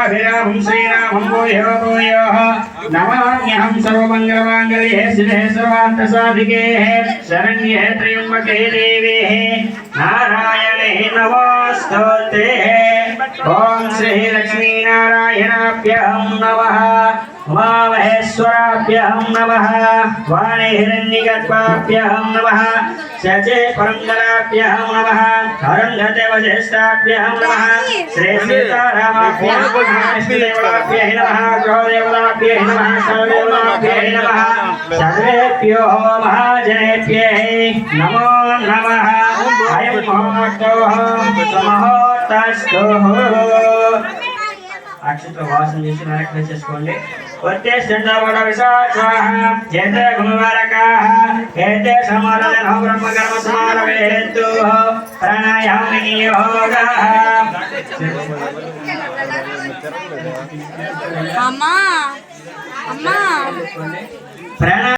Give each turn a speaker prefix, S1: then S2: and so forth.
S1: सर्वाभिरामं श्रीरामं भूयो भूयो नमाम्यहं सर्वमङ्गलमाङ्गल्ये शिवे सर्वार्थसाधिके शरण्ये त्र्यम्बके देवे नारायणे नमोस्तुते। ओम श्री लक्ष्मीनारायणाभ्यं नमः उमामहेश्वराभ्यं नमः वाणी हिरण्यगर्भाभ्यं नमः सचे परंदराभ्यं नमः अरुन्धते वसिष्ठाभ्यं नमः श्री सीतारामाभ्यं विष्णुदेवाभ्यं नमः गृहदेवताभ्यं नमः सर्वदेवताभ्यं नमः सर्वेभ्यो महाजनेभ्यः नमो नमः। अयं महोत्तस्तुः अक्षत वासन చేసి నరకం చేసుకోండి। వత్తే చండవడ విశాఖాః జేతే గుణవారకాః ఏతే సమారణ బ్రహ్మకర్మ సమారవేత్తు ప్రాణాయామి యోగాః।
S2: అమ్మా అమ్మా